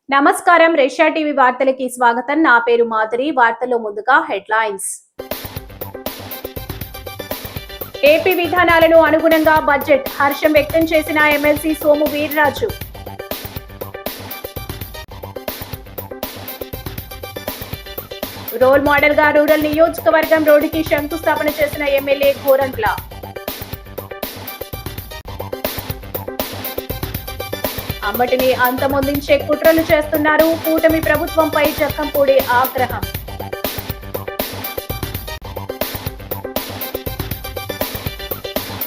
నమస్కారం Russia TV వార్తలకి స్వాగతం. నా పేరు మాధురి. వార్తల్లో ముందుగా హెడ్లైన్స్. ఏపీ విధానాలను అనుగుణంగా బడ్జెట్ హర్షం వ్యక్తం చేసిన MLC Somu Veerraju. Role model గా రూరల్ నియోజకవర్గం రోడ్డుకి శంకుస్థాపన చేసిన ఎమ్మెల్యే గోరంట్ల. అమ్మటిని అంతమొందించే కుట్రలు చేస్తున్నారు. కూటమి ప్రభుత్వంపై జక్కంపూడి ఆగ్రహం.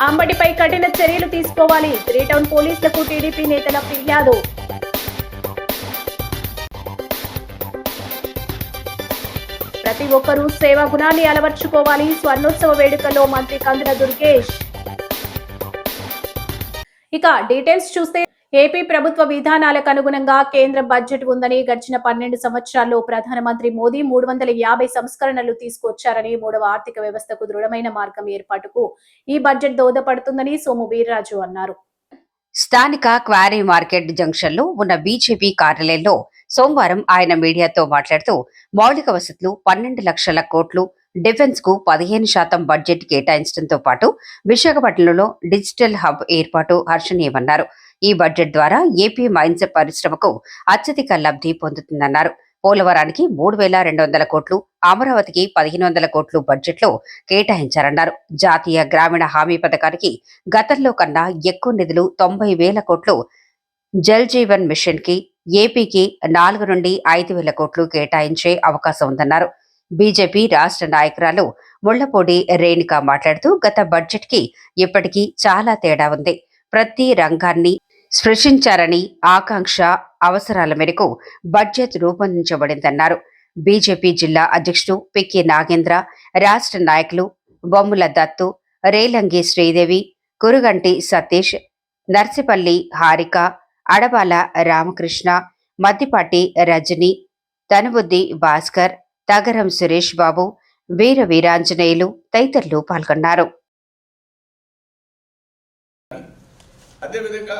అంబటిపై కఠిన చర్యలు తీసుకోవాలి. 3 టౌన్ పోలీసులకు టీడీపీ నేతల ఫిర్యాదు. ప్రతి ఒక్కరూ సేవా గుణాన్ని అలవర్చుకోవాలి. స్వర్ణోత్సవ వేడుకల్లో మంత్రి కందుల దుర్గేష్. ఇక డీటెయిల్స్ చూస్తే ఏపీ ప్రభుత్వ విధానాలకు అనుగుణంగా కేంద్ర బడ్జెట్ ఉందని, గడిచిన 12 సంవత్సరాల్లో ప్రధానమంత్రి మోదీ 350 సంస్కరణలు తీసుకొచ్చారని, మూడవ ఆర్థిక వ్యవస్థకు దృఢమైన మార్గం ఏర్పాటుకు ఈ బడ్జెట్ దోహదపడుతుందని సోము వీర్రాజు అన్నారు. స్థానిక క్వారీ మార్కెట్ జంక్షన్ లో ఉన్న బీజేపీ కార్యాలయంలో సోమవారం ఆయన మీడియాతో మాట్లాడుతూ మౌలిక వసతులు 12 లక్షల కోట్లు, డిఫెన్స్ కు 15% బడ్జెట్ కేటాయించడంతో పాటు విశాఖపట్నంలో డిజిటల్ హబ్ ఏర్పాటు హర్షణీయమన్నారు. ఈ బడ్జెట్ ద్వారా ఏపీ మైన్స్ పరిశ్రమకు అత్యధిక లబ్ధి పొందుతుందన్నారు. పోలవరానికి 3,200 కోట్లు, అమరావతికి 1,500 కోట్లు బడ్జెట్లో కేటాయించారన్నారు. జాతీయ గ్రామీణ హామీ పథకానికి గతంలో కన్నా ఎక్కువ నిధులు 90,000 కోట్లు, జల్ జీవన్ మిషన్ కి ఏపీకి 4 నుండి 5,000 కోట్లు కేటాయించే అవకాశం ఉందన్నారు. బీజేపీ రాష్ట్ర నాయకురాలు ముళ్లపూడి రేణుక మాట్లాడుతూ గత బడ్జెట్ కి ఇప్పటికీ చాలా తేడా ఉంది. ప్రతి రంగాన్ని స్పృశించారని, ఆకాంక్ష అవసరాల మేరకు బడ్జెట్ రూపొందించబడిందన్నారు. బీజేపీ జిల్లా అధ్యక్షుడు పిక్కి నాగేంద్ర, రాష్ట్ర నాయకులు బొమ్ముల దత్తు, రేలంగి శ్రీదేవి, కురుగంటి సతీష్, నర్సిపల్లి హారిక, అడబాల రామకృష్ణ, మద్దిపాటి రజని, తనుబుద్ది భాస్కర్, తగరం సురేష్ బాబు, వీర వీరాంజనేయులు తదితరులు పాల్గొన్నారు. అదేవిధంగా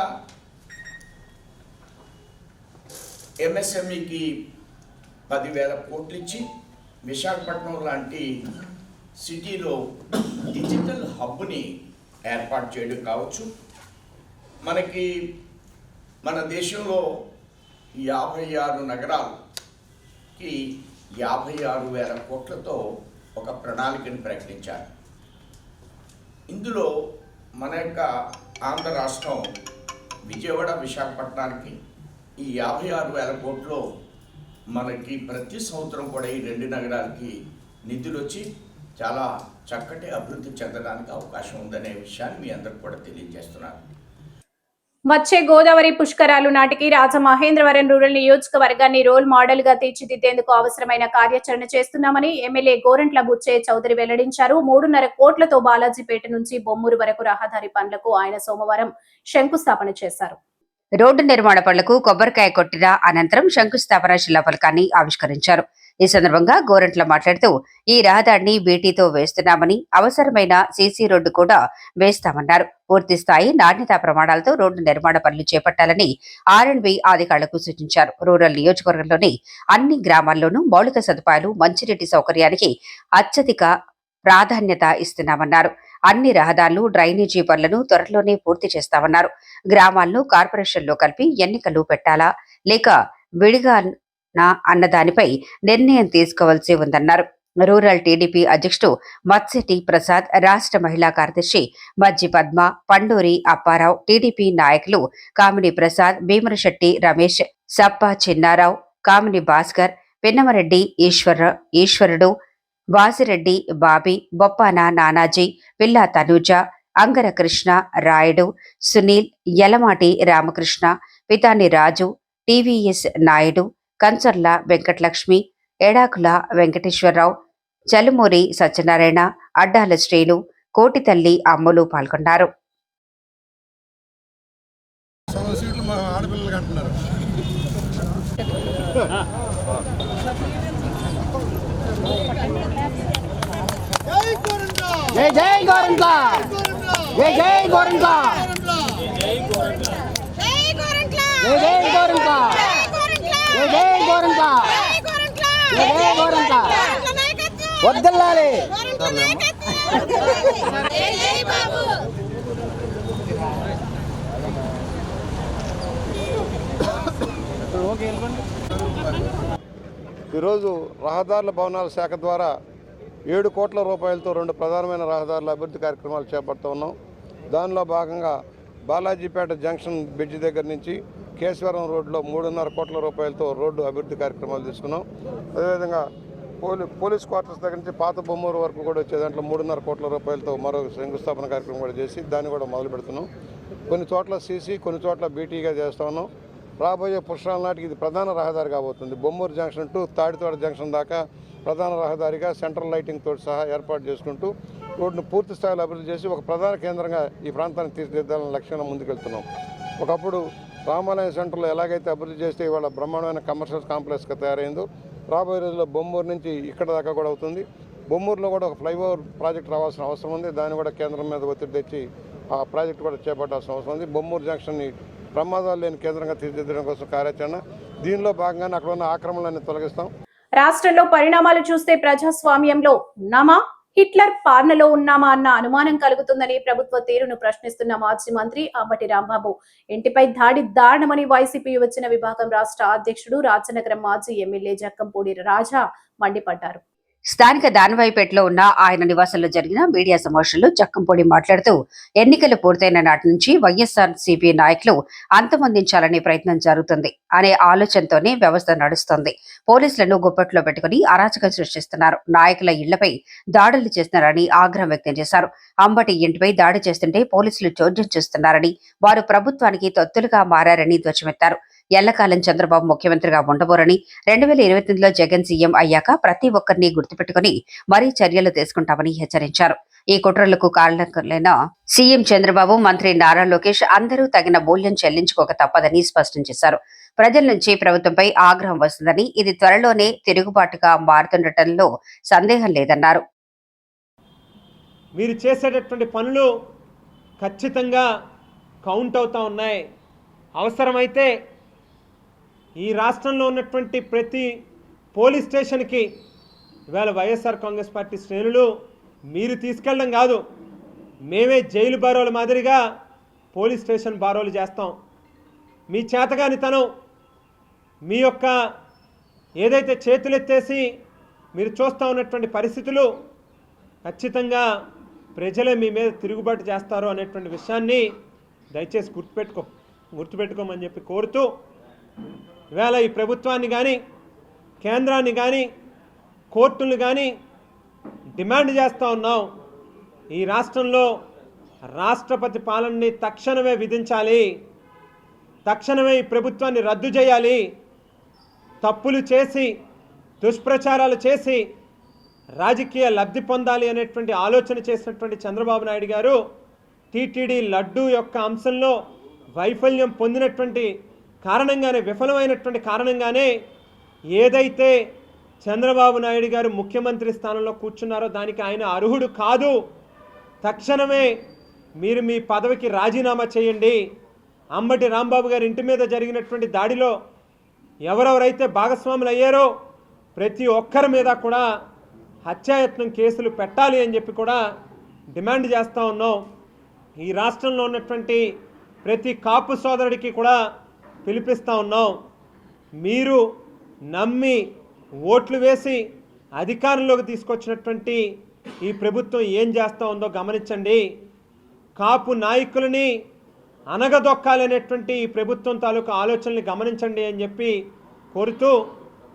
ఎంఎస్ఎంఈకి 10,000 కోట్లు ఇచ్చి విశాఖపట్నం లాంటి సిటీలో డిజిటల్ హబ్ని ఏర్పాటు చేయడం కావచ్చు. మనకి మన దేశంలో 56 నగరాలకి 56,000 కోట్లతో ఒక ప్రణాళికను ప్రకటించారు. ఇందులో మన యొక్క ఆంధ్ర రాష్ట్రం విజయవాడ విశాఖపట్నానికి ఈ 56,000 కోట్లు మనకి ప్రతి సంవత్సరం కూడా ఈ 2 నగరాలకి నిధులు వచ్చి చాలా చక్కటి అభివృద్ధి చెందడానికి అవకాశం ఉందనే విషయాన్ని మీ అందరికి కూడా తెలియజేస్తున్నాను. వచ్చే గోదావరి పుష్కరాలు నాటికి రాజమహేంద్రవరం రూరల్ నియోజకవర్గాన్ని రోల్ మోడల్ గా తీర్చిదిద్దేందుకు అవసరమైన కార్యాచరణ చేస్తున్నామని ఎమ్మెల్యే గోరంట్ల బుచ్చయ్య చౌదరి వెల్లడించారు. 3.5 కోట్లతో బాలాజీపేట నుంచి బొమ్మూరు వరకు రహదారి పనులకు ఆయన సోమవారం శంకుస్థాపన చేశారు. రోడ్డు నిర్మాణ పనులకు కొబ్బరికాయ కొట్టిన అనంతరం శంకుస్థాపన శిలాఫలకాన్ని ఆవిష్కరించారు. ఈ సందర్భంగా గోరంట్ల మాట్లాడుతూ ఈ రహదారిని బీటీతో వేస్తున్నామని, అవసరమైన సీసీ రోడ్డు కూడా వేస్తామన్నారు. పూర్తి స్థాయి నాణ్యతా ప్రమాణాలతో రోడ్డు నిర్మాణ పనులు చేపట్టాలని ఆర్ఎండ్బి అధికారులకు సూచించారు. రూరల్ నియోజకవర్గంలోని అన్ని గ్రామాల్లోనూ మౌలిక సదుపాయాలు, మంచినీటి సౌకర్యానికి అత్యధిక ప్రాధాన్యత ఇస్తున్నామన్నారు. అన్ని రహదారులు, డ్రైనేజీ పనులను త్వరలోనే పూర్తి చేస్తామన్నారు. గ్రామాలను కార్పొరేషన్లో కలిపి ఎన్నికలు పెట్టాలా లేక విడిగా అన్నదానిపై నిర్ణయం తీసుకోవాల్సి ఉందన్నారు. రూరల్ టీడీపీ అధ్యక్షుడు మత్స్యటి ప్రసాద్, రాష్ట్ర మహిళా కార్యదర్శి మజ్జి పద్మ, పండూరి అప్పారావు, టీడీపీ నాయకులు కామిని ప్రసాద్, భీమరశెట్టి రమేష్, సప్ప చిన్నారావు, కామిని భాస్కర్, పిన్నమరెడ్డి ఈశ్వరుడు, వాసిరెడ్డి బాబీ, బొప్పాన నానాజీ, పిల్లా తనూజ, అంగర కృష్ణ, రాయుడు, సునీల్, యలమాటి రామకృష్ణ, పితాని రాజు, టీవీఎస్ నాయుడు, కంచర్ల వెంకటలక్ష్మి, ఎడాకుల వెంకటేశ్వరరావు, చలుమూరి సత్యనారాయణ, అడ్డాల శ్రీలు, కోటితల్లి అమ్ములు పాల్గొన్నారు. జై జై గోరంట్ల, జై జై గోరంట్ల, జై జై గోరంట్ల, జై గోరంట్ల జై గోరంట్ల వద్దల్లాలి. ఈరోజు రహదారుల భవనాల శాఖ ద్వారా 7 కోట్ల రూపాయలతో 2 ప్రధానమైన రహదారుల అభివృద్ధి కార్యక్రమాలు చేపడుతూ ఉన్నాం. దానిలో భాగంగా బాలాజీపేట జంక్షన్ బ్రిడ్జ్ దగ్గర నుంచి కేశవరం రోడ్లో 3.5 కోట్ల రూపాయలతో రోడ్డు అభివృద్ధి కార్యక్రమాలు తీసుకున్నాం. అదేవిధంగా పోలీస్ క్వార్టర్స్ దగ్గర నుంచి పాత బొమ్మూరు వరకు కూడా వచ్చే దాంట్లో 3.5 కోట్ల రూపాయలతో మరో శంకుస్థాపన కార్యక్రమం కూడా చేసి దాన్ని కూడా మొదలు పెడుతున్నాం. కొన్ని చోట్ల సీసీ, కొన్ని చోట్ల బీటీగా చేస్తూ ఉన్నాం. రాబోయే పుష్కరాల నాటికి ఇది ప్రధాన రహదారి కాబోతుంది. Bommuru junction to Tadithota junction దాకా ప్రధాన రహదారిగా సెంట్రల్ లైటింగ్ తోటి సహా ఏర్పాటు చేసుకుంటూ రోడ్డును పూర్తి స్థాయిలో అభివృద్ధి చేసి ఒక ప్రధాన కేంద్రంగా ఈ ప్రాంతాన్ని తీర్చిదిద్దాలని లక్ష్యంగా ముందుకెళ్తున్నాం. ఒకప్పుడు రామాలయం సెంటర్లో ఎలాగైతే అభివృద్ధి చేస్తే ఇవాళ బ్రహ్మాండమైన కమర్షియల్ కాంప్లెక్స్గా తయారైందో రాబోయే రోజుల్లో బొమ్మూరు నుంచి ఇక్కడ దాకా కూడా అవుతుంది. బొమ్మూరులో కూడా ఒక ఫ్లైఓవర్ ప్రాజెక్ట్ రావాల్సిన అవసరం ఉంది. దాన్ని కూడా కేంద్రం మీద ఒత్తిడి తెచ్చి ఆ ప్రాజెక్టు కూడా చేపట్టాల్సిన అవసరం ఉంది. బొమ్మూరు జంక్షన్ని ప్రమాదాలు లేని కేంద్రంగా తీర్చిదిద్దడం కోసం కార్యాచరణ. దీనిలో భాగంగానే అక్కడ ఉన్న ఆక్రమణలన్నీ తొలగిస్తాం. రాష్ట్రంలో పరిణామాలు చూస్తే ప్రజాస్వామ్యంలో ఉన్నామా, హిట్లర్ పాలనలో ఉన్నామా అన్న అనుమానం కలుగుతుందని ప్రభుత్వ తీరును ప్రశ్నిస్తున్న మాజీ మంత్రి అంబటి రాంబాబు ఇంటిపై దాడి దారుణమని వైసీపీ యువజన విభాగం రాష్ట్ర అధ్యక్షుడు రాజనగరం మాజీ ఎమ్మెల్యే జక్కంపూడి రాజా మండిపడ్డారు. స్థానిక దానవాయిపేటలో ఉన్న ఆయన నివాసంలో జరిగిన మీడియా సమావేశంలో జక్కంపూడి మాట్లాడుతూ ఎన్నికలు పూర్తయిన నాటి నుంచి వైఎస్ఆర్సీపీ నాయకులు అంతమొందించాలనే ప్రయత్నం జరుగుతుంది అనే ఆలోచనతోనే వ్యవస్థ నడుస్తోంది. పోలీసులను గుప్పట్లో పెట్టుకుని అరాచకం సృష్టిస్తున్నారు. నాయకుల ఇళ్లపై దాడులు చేస్తున్నారని ఆగ్రహం వ్యక్తం చేశారు. అంబటి ఇంటిపై దాడి చేస్తుంటే పోలీసులు చోద్యం చేస్తున్నారని, వారు ప్రభుత్వానికి తొత్తులుగా మారని ధ్వజమెత్తారు. ఎల్లకాలం చంద్రబాబు ముఖ్యమంత్రిగా ఉండబోరని, 2029లో జగన్ సీఎం అయ్యాక ప్రతి ఒక్కరిని గుర్తుపెట్టుకుని మరీ చర్యలు తీసుకుంటామని హెచ్చరించారు. ఈ కుట్రలకు కారణమైన సీఎం చంద్రబాబు, మంత్రి నారా లోకేష్ అందరూ తగిన మూల్యం చెల్లించుకోక తప్పదని స్పష్టం చేశారు. ప్రజల నుంచి ప్రభుత్వంపై ఆగ్రహం వస్తుందని, ఇది త్వరలోనే తిరుగుబాటుగా మారుతుండటంలో సందేహం లేదన్నారు. మీరు చేసేటటువంటి పనులు ఖచ్చితంగా కౌంట్ అవుతా ఉన్నాయి. అవసరమైతే ఈ రాష్ట్రంలో ఉన్నటువంటి ప్రతి పోలీస్ స్టేషన్కి ఇవాళ వైఎస్ఆర్ కాంగ్రెస్ పార్టీ శ్రేణులు మీరు తీసుకెళ్ళడం కాదు, మేమే జైలు బారోల మాదిరిగా పోలీస్ స్టేషన్ బారోలు చేస్తాం. మీ చేతగానితనం, మీ యొక్క ఏదైతే చేతులెత్తేసి మీరు చూస్తూ ఉన్నటువంటి పరిస్థితులు ఖచ్చితంగా ప్రజలే మీ మీద తిరుగుబాటు చేస్తారు అనేటువంటి విషయాన్ని దయచేసి గుర్తుపెట్టుకోమని చెప్పి కోరుతూ, ఇవాళ ఈ ప్రభుత్వాన్ని కానీ కేంద్రాన్ని కానీ కోర్టులను కానీ డిమాండ్ చేస్తూ ఉన్నాం. ఈ రాష్ట్రంలో రాష్ట్రపతి పాలనని తక్షణమే విధించాలి, తక్షణమే ఈ ప్రభుత్వాన్ని రద్దు చేయాలి. తప్పులు చేసి దుష్ప్రచారాలు చేసి రాజకీయ లబ్ధి పొందాలి అనేటువంటి ఆలోచన చేసినటువంటి చంద్రబాబు నాయుడు గారు టీటీడీ లడ్డూ యొక్క అంశంలో వైఫల్యం పొందినటువంటి కారణంగానే, విఫలమైనటువంటి కారణంగానే ఏదైతే చంద్రబాబు నాయుడు గారు ముఖ్యమంత్రి స్థానంలో కూర్చున్నారో దానికి ఆయన అర్హుడు కాదు. తక్షణమే మీరు మీ పదవికి రాజీనామా చేయండి. అంబటి రాంబాబు గారి ఇంటి మీద జరిగినటువంటి దాడిలో ఎవరెవరైతే భాగస్వాములు అయ్యారో ప్రతి ఒక్కరి మీద కూడా హత్యాయత్నం కేసులు పెట్టాలి అని చెప్పి కూడా డిమాండ్ చేస్తూ ఉన్నాం. ఈ రాష్ట్రంలో ఉన్నటువంటి ప్రతి కాపు సోదరుడికి కూడా పిలిపిస్తూ ఉన్నాం. మీరు నమ్మి ఓట్లు వేసి అధికారంలోకి తీసుకొచ్చినటువంటి ఈ ప్రభుత్వం ఏం చేస్తూ ఉందో గమనించండి. కాపు నాయకులని అనగదొక్కాలనేటువంటి ఈ ప్రభుత్వం తాలూకు ఆలోచనల్ని గమనించండి అని చెప్పి కోరుతూ,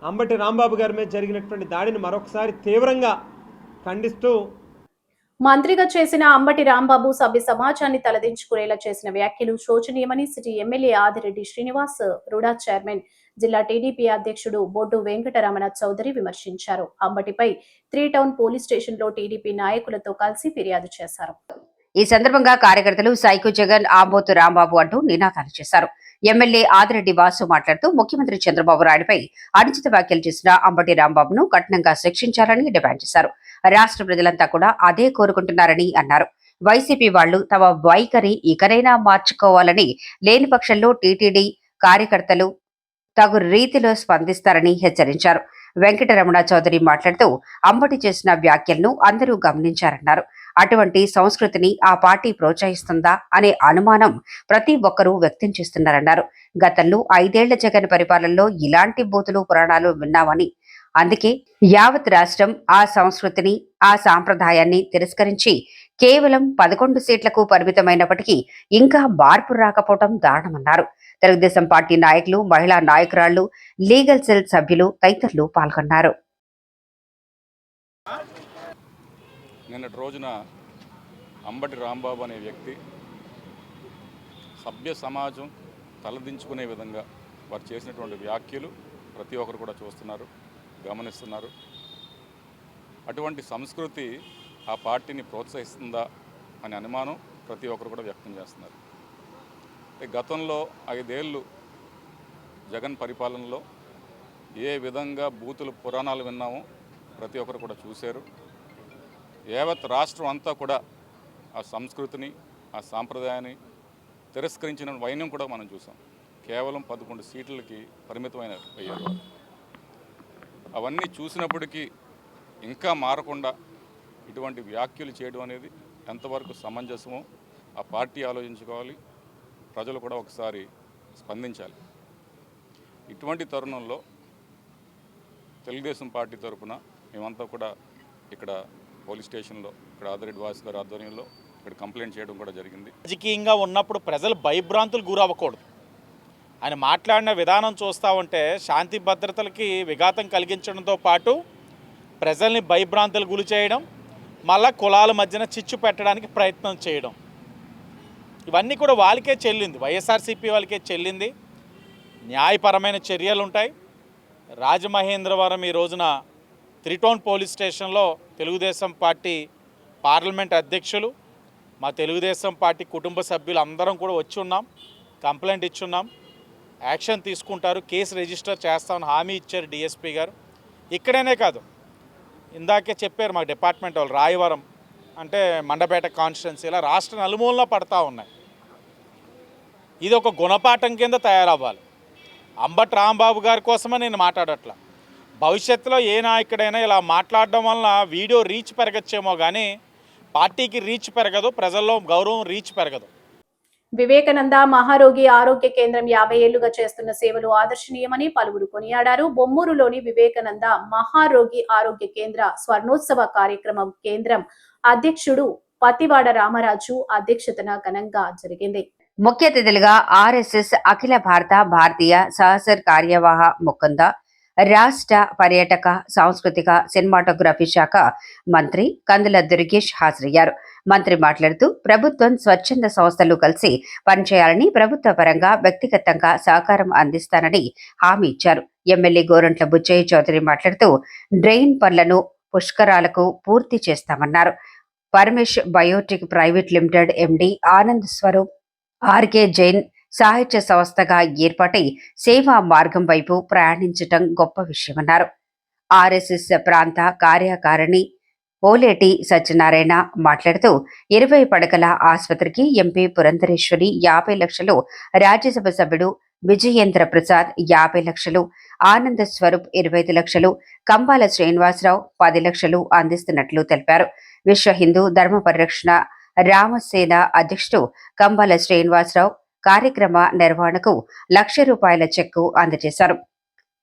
అంబటి రాంబాబు గారి మీద జరిగినటువంటి దాడిని మరొకసారి తీవ్రంగా ఖండిస్తూ, మంత్రిగా చేసిన అంబటి రాంబాబు సభ్య సమాజాన్ని తలదించుకునేలా చేసిన వ్యాఖ్యలు శోచనీయమని city MLA Adireddy Srinivas, RUDA chairman, జిల్లా టీడీపీ అధ్యక్షుడు బొడ్డు వెంకటరమణ చౌదరి విమర్శించారు. అంబటిపై 3 టౌన్ పోలీస్ స్టేషన్ లో టీడీపీ నాయకులతో కలిసి ఫిర్యాదు చేశారు. ఈ సందర్భంగా కార్యకర్తలు సైకో జగన్, ఆంబోతు రాంబాబు అంటూ నినాదాలు చేశారు. ఎమ్మెల్యే ఆదిరెడ్డి వాసు మాట్లాడుతూ ముఖ్యమంత్రి చంద్రబాబు నాయుడుపై అనుచిత వ్యాఖ్యలు చేసిన అంబటి రాంబాబును కఠినంగా శిక్షించాలని డిమాండ్ చేశారు. రాష్ట్ర ప్రజలంతా కూడా అదే కోరుకుంటున్నారని అన్నారు. వైసీపీ వాళ్లు తమ వైఖరి ఇకనైనా మార్చుకోవాలని, లేని పక్షంలో టీటీడీ కార్యకర్తలు తగు రీతిలో స్పందిస్తారని హెచ్చరించారు. వెంకటరమణ చౌదరి మాట్లాడుతూ అంబటి చేసిన వ్యాఖ్యలను అందరూ గమనించారన్నారు. అటువంటి సంస్కృతిని ఆ పార్టీ ప్రోత్సహిస్తుందా అనే అనుమానం ప్రతి ఒక్కరూ వ్యక్తం చేస్తున్నారన్నారు. గతంలో 5 ఏళ్ల జగన్ పరిపాలనలో ఇలాంటి బూతులు పురాణాలు విన్నామని, అందుకే యావత్ రాష్ట్రం ఆ సంస్కృతిని, ఆ సాంప్రదాయాన్ని తిరస్కరించి కేవలం 11 సీట్లకు పరిమితమైనప్పటికీ ఇంకా మార్పు రాకపోవడం దారుణమన్నారు. తెలుగుదేశం పార్టీ నాయకులు, మహిళా నాయకురాళ్లు, లీగల్ సెల్ సభ్యులు తదితరులు పాల్గొన్నారు. నిన్నటి రోజున అంబటి రాంబాబు అనే వ్యక్తి సభ్య సమాజం తలదించుకునే విధంగా వారు చేసినటువంటి వ్యాఖ్యలు ప్రతి ఒక్కరు కూడా చూస్తున్నారు, గమనిస్తున్నారు. అటువంటి సంస్కృతి ఆ పార్టీని ప్రోత్సహిస్తుందా అనే అనుమానం ప్రతి ఒక్కరు కూడా వ్యక్తం చేస్తున్నారు. గతంలో 5 ఏళ్ళు జగన్ పరిపాలనలో ఏ విధంగా బూతులు పురాణాలు విన్నామో ప్రతి ఒక్కరు కూడా చూశారు. యావత్ రాష్ట్రం అంతా కూడా ఆ సంస్కృతిని, ఆ సాంప్రదాయాన్ని తిరస్కరించిన వైన్యం కూడా మనం చూసాం. కేవలం 11 సీట్లకి పరిమితమైన అయ్యారు. అవన్నీ చూసినప్పటికీ ఇంకా మారకుండా ఇటువంటి వ్యాఖ్యలు చేయడం అనేది ఎంతవరకు సమంజసమో ఆ పార్టీ ఆలోచించుకోవాలి, ప్రజలు కూడా ఒకసారి స్పందించాలి. ఇటువంటి తరుణంలో తెలుగుదేశం పార్టీ తరఫున మేమంతా కూడా ఇక్కడ పోలీస్ స్టేషన్లో, ఇక్కడ ఆదిరెడ్డి వాసు గారి ఆధ్వర్యంలో ఇక్కడ కంప్లైంట్ చేయడం కూడా జరిగింది. రాజకీయంగా ఉన్నప్పుడు ప్రజలు భయభ్రాంతులు గురవ్వకూడదు. ఆయన మాట్లాడిన విధానం చూస్తూ ఉంటే శాంతి భద్రతలకి విఘాతం కలిగించడంతో పాటు ప్రజల్ని భయభ్రాంతులు గురి చేయడం, మళ్ళా కులాల మధ్యన చిచ్చు పెట్టడానికి ప్రయత్నం చేయడం, ఇవన్నీ కూడా వాళ్ళకే చెల్లింది, వైఎస్ఆర్సీపీ వాళ్ళకే చెల్లింది. న్యాయపరమైన చర్యలు ఉంటాయి. రాజమహేంద్రవరం ఈ రోజున 3 టౌన్ పోలీస్ స్టేషన్లో తెలుగుదేశం పార్టీ పార్లమెంట్ అధ్యక్షులు, మా తెలుగుదేశం పార్టీ కుటుంబ సభ్యులు అందరం కూడా వచ్చి ఉన్నాం, కంప్లైంట్ ఇచ్చున్నాం. యాక్షన్ తీసుకుంటారు, కేసు రిజిస్టర్ చేస్తామని హామీ ఇచ్చారు డిఎస్పీ గారు. ఇక్కడనే కాదు, ఇందాకే చెప్పారు మా డిపార్ట్మెంట్ వాళ్ళు, రాయవరం అంటే మండపేట కాన్స్టిట్యున్సీ, ఇలా రాష్ట్ర నలుమూలన పడతా ఉన్నాయి. ఇది ఒక గుణపాఠం కింద తయారవ్వాలి. అంబటి రాంబాబు గారి కోసమే నేను మాట్లాడట్లా. భవిష్యత్తులో ఏ నాయకుడైనా ఇలా మాట్లాడడం వలన వీడియో రీచ్ పెరగచ్చేమో కానీ పార్టీకి రీచ్ పెరగదు, ప్రజల్లో గౌరవం రీచ్ పెరగదు. వివేకానంద మహారోగి ఆరోగ్య కేంద్రం 50 ఏళ్లుగా చేస్తున్న సేవలు ఆదర్శనీయమని పలువురు కొనియాడారు. బొమ్మూరులోని వివేకానంద మహారోగి ఆరోగ్య కేంద్ర స్వర్ణోత్సవ కార్యక్రమం కేంద్రం అధ్యక్షుడు పతివాడ రామరాజు అధ్యక్షతన ఘనంగా జరిగింది. ముఖ్య అతిథులుగా ఆర్ఎస్ఎస్ అఖిల భారతీయ సహసర్ కార్యవాహ ముకుంద, రాష్ట్ర పర్యాటక, సాంస్కృతిక, సినిమాటోగ్రఫీ శాఖ మంత్రి కందుల దుర్గేష్ హాజరయ్యారు. మంత్రి మాట్లాడుతూ ప్రభుత్వం, స్వచ్ఛంద సంస్థలు కలిసి పనిచేయాలని, ప్రభుత్వ పరంగా వ్యక్తిగతంగా సహకారం అందిస్తానని హామీ ఇచ్చారు. ఎమ్మెల్యే గోరంట్ల బుచ్చయ్య చౌదరి మాట్లాడుతూ డ్రైన్ పనులను పుష్కరాలకు పూర్తి చేస్తామన్నారు. Paramesh biotech private limited MD Anand Swaroop RK Jain సాహిత్య సంస్థగా ఏర్పాటై సేవా మార్గం వైపు ప్రయాణించటం గొప్ప విషయమన్నారు. ఆర్ఎస్ఎస్ ప్రాంత కార్యకారిణి ఓలేటి సత్యనారాయణ మాట్లాడుతూ 20 పడకల ఆసుపత్రికి ఎంపీ పురంధరేశ్వరి 50 లక్షలు, రాజ్యసభ సభ్యుడు విజయేంద్ర ప్రసాద్ 50 లక్షలు, ఆనంద స్వరూప్ 25 లక్షలు, కంబాల శ్రీనివాసరావు 10 లక్షలు అందిస్తున్నట్లు తెలిపారు. విశ్వ హిందూ ధర్మ పరిరక్షణ రామసేన అధ్యక్షుడు కంబాల శ్రీనివాసరావు కార్యక్రమ నిర్వహణకు ₹1,00,000 చెక్కు అందజేశారు.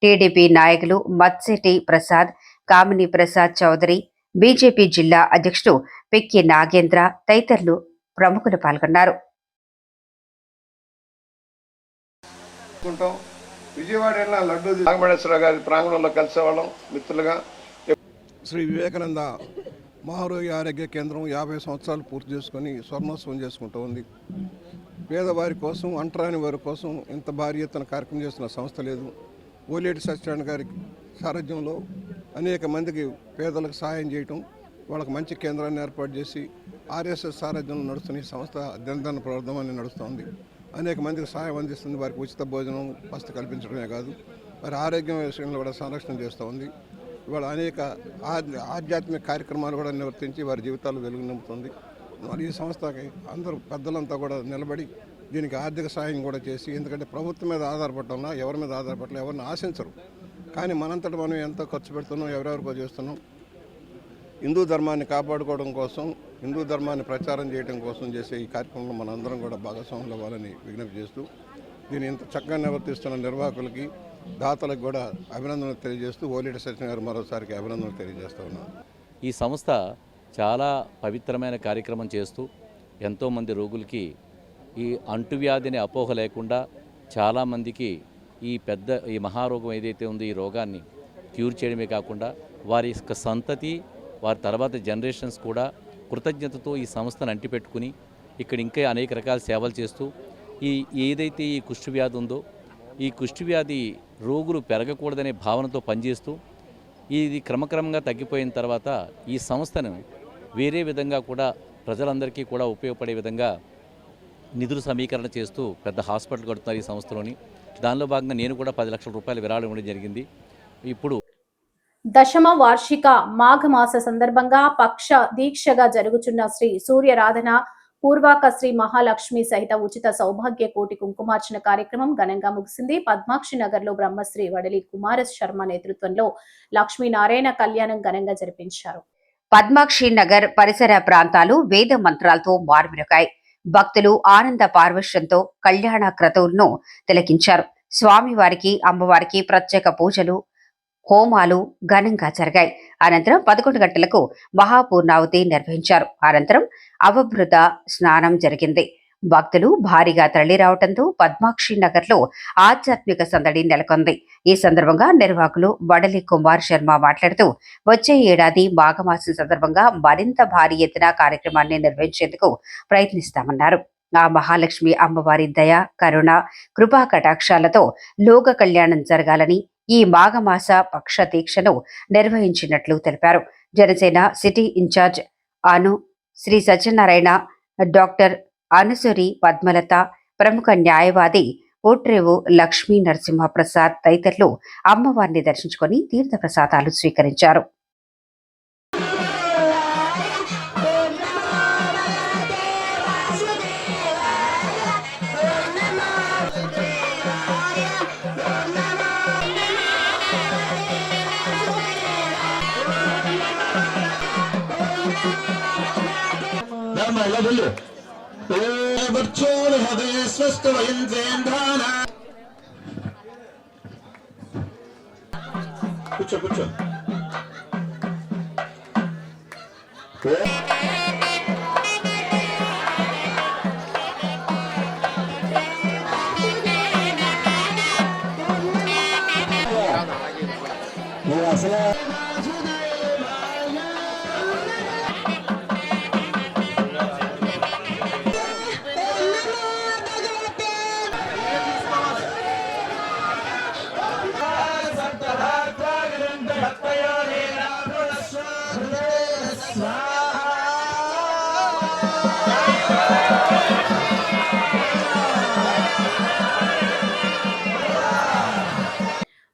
టీడీపీ నాయకులు మత్సెటి ప్రసాద్, కామిని ప్రసాద్ చౌదరి, బీజేపీ జిల్లా అధ్యక్షుడు పిక్కి నాగేంద్ర తదితరులు ప్రముఖులు పాల్గొన్నారు. విజయవాడ లడ్డూ నాగమణేశ్వరరావు గారి ప్రాంగణంలో కలిసేవాళ్ళం మిత్రులుగా. శ్రీ వివేకానంద మహారోగి ఆరోగ్య కేంద్రం 50 సంవత్సరాలు పూర్తి చేసుకొని స్వర్ణోత్సవం చేసుకుంటూ ఉంది. పేదవారి కోసం, అంటరాని వారి కోసం ఇంత భారీ ఎత్తున కార్యక్రమం చేస్తున్న సంస్థ లేదు. ఓలేటి సత్యనారాయణ గారి సారథ్యంలో అనేక మందికి పేదలకు సహాయం చేయటం, వాళ్ళకి మంచి కేంద్రాన్ని ఏర్పాటు చేసి ఆర్ఎస్ఎస్ సారథ్యంలో నడుస్తున్న ఈ సంస్థ దినదన ప్రవర్ధమాన్ని నడుస్తుంది. అనేక మందికి సహాయం అందిస్తుంది. వారికి ఉచిత భోజనం, వసతి కల్పించడమే కాదు, వారి ఆరోగ్యం విషయంలో కూడా సంరక్షణ చేస్తూ ఉంది. ఇవాళ అనేక ఆధ్యాత్మిక కార్యక్రమాలు కూడా నిర్వర్తించి వారి జీవితాలు వెలుగు నింపుతుంది. మరి ఈ సంస్థకి అందరూ పెద్దలంతా కూడా నిలబడి దీనికి ఆర్థిక సాయం కూడా చేసి, ఎందుకంటే ప్రభుత్వం మీద ఆధారపడటంలో ఎవరి మీద ఆధారపడలే, ఎవరిని ఆశించరు. కానీ మనంతట మనం ఎంతో ఖర్చు పెడుతున్నాం, ఎవరెవరికో చేస్తున్నాం. హిందూ ధర్మాన్ని కాపాడుకోవడం కోసం, హిందూ ధర్మాన్ని ప్రచారం చేయడం కోసం చేసే ఈ కార్యక్రమంలో మనందరం కూడా భాగస్వాములు అవ్వాలని విజ్ఞప్తి చేస్తూ, దీన్ని ఇంత చక్కగా నిర్వర్తిస్తున్న నిర్వాహకులకి, దాతలకు కూడా అభినందనలు తెలియజేస్తూ ఓలేటి సత్యనారాయణ గారు మరోసారికి అభినందనలు తెలియజేస్తూ ఉన్నాను. ఈ సంస్థ చాలా పవిత్రమైన కార్యక్రమం చేస్తూ ఎంతోమంది రోగులకి ఈ అంటువ్యాధిని అపోహ లేకుండా చాలామందికి ఈ మహారోగం ఏదైతే ఉందో ఈ రోగాన్ని క్యూర్ చేయడమే కాకుండా వారి యొక్క సంతతి, వారి తర్వాత జనరేషన్స్ కూడా కృతజ్ఞతతో ఈ సంస్థను అంటిపెట్టుకుని ఇక్కడ ఇంకా అనేక రకాల సేవలు చేస్తూ ఏదైతే ఈ కుష్ఠవ్యాధి ఉందో ఈ కుష్ఠవ్యాధి రోగులు పెరగకూడదనే భావనతో పనిచేస్తూ ఇది క్రమక్రమంగా తగ్గిపోయిన తర్వాత ఈ సంస్థను వేరే విధంగా కూడా ప్రజలందరికీ కూడా ఉపయోగపడే విధంగా నిధులు సమీకరణ చేస్తూ పెద్ద హాస్పిటల్ కడుతున్నారు ఈ సంస్థలోని. దానిలో భాగంగా నేను కూడా 10 లక్షల రూపాయలు విరాళం ఇవ్వడం జరిగింది. ఇప్పుడు దశమ వార్షిక మాఘమాస సందర్భంగా పక్ష దీక్షగా జరుగుతున్న శ్రీ సూర్యరాధన పూర్వాక శ్రీ మహాలక్ష్మి సహిత ఉచిత సౌభాగ్య కోటి కుంకుమార్చన కార్యక్రమం ఘనంగా ముగిసింది. పద్మాక్షి నగర్ లో బ్రహ్మశ్రీ వడలి కుమార శర్మ నేతృత్వంలో లక్ష్మీనారాయణ కళ్యాణం ఘనంగా జరిపించారు. పద్మాక్షి నగర్ పరిసర ప్రాంతాలు వేద మంత్రాలతో మారుమ్రోగాయి. భక్తులు ఆనంద పార్వశ్యంతో కళ్యాణ క్రతువులను తిలకించారు. స్వామివారికి, అమ్మవారికి ప్రత్యేక పూజలు, హోమాలు ఘనంగా జరిగాయి. అనంతరం 11 గంటలకు మహాపూర్ణావతి నిర్వహించారు. అనంతరం అవభృత స్నానం జరిగింది. భక్తులు భారీగా తరలిరావడంతో పద్మాక్షి నగర్ లో ఆధ్యాత్మిక సందడి నెలకొంది. ఈ సందర్భంగా నిర్వాహకులు వడలి కుమార్ శర్మ మాట్లాడుతూ, వచ్చే ఏడాది మాఘమాసం సందర్భంగా మరింత భారీ ఎత్తున కార్యక్రమాన్ని నిర్వహించేందుకు ప్రయత్నిస్తామన్నారు. ఆ మహాలక్ష్మి అమ్మవారి దయ, కరుణ, కృపా కటాక్షాలతో లోక కళ్యాణం జరగాలని ఈ మాఘమాస పక్ష దీక్షను నిర్వహించినట్లు తెలిపారు. జనసేన సిటీ ఇన్ఛార్జ్ అను శ్రీ సత్యనారాయణ, డాక్టర్ అనుసూరి పద్మలత, ప్రముఖ న్యాయవాది పోట్రేవు లక్ష్మీ నరసింహ ప్రసాద్ తదితరులు అమ్మవారిని దర్శించుకొని తీర్థ ప్రసాదాలు స్వీకరించారు. కూర్చో కూర్చో.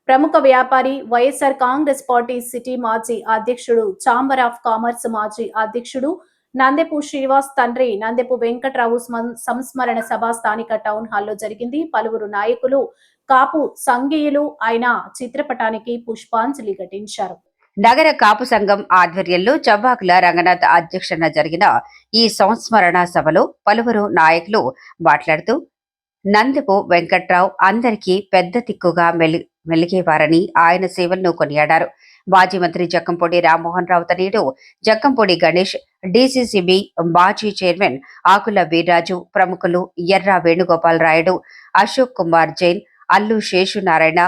ప్రముఖ వ్యాపారి, వైఎస్ఆర్ కాంగ్రెస్ పార్టీ సిటీ మాజీ అధ్యక్షుడు, ఛాంబర్ ఆఫ్ కామర్స్ మాజీ అధ్యక్షుడు నందెపు శ్రీనివాస్ తండ్రి నందెపు వెంకట్రావు సంస్మరణ సభ స్థానిక టౌన్ హాల్లో జరిగింది. పలువురు నాయకులు, కాపు సంఘీయులు ఆయన చిత్రపటానికి పుష్పాంజలి ఘటించారు. నగర కాపు సంఘం ఆధ్వర్యంలో చవ్వాకుల రంగనాథ్ అధ్యక్షతన జరిగిన ఈ సంస్మరణ సభలో పలువురు నాయకులు మాట్లాడుతూ, నందెపు వెంకట్రావు అందరికీ పెద్ద దిక్కుగా మెలిగేవారని ఆయన సేవలను కొనియాడారు. మాజీ మంత్రి జక్కంపూడి రామ్మోహన్ రావు తనయుడు జక్కంపూడి గణేష్, డీసీసీబీ మాజీ చైర్మన్ ఆకుల వీర్రాజు, ప్రముఖులు ఎర్ర వేణుగోపాల్ రాయుడు, అశోక్ కుమార్ జైన్, అల్లు శేషునారాయణ,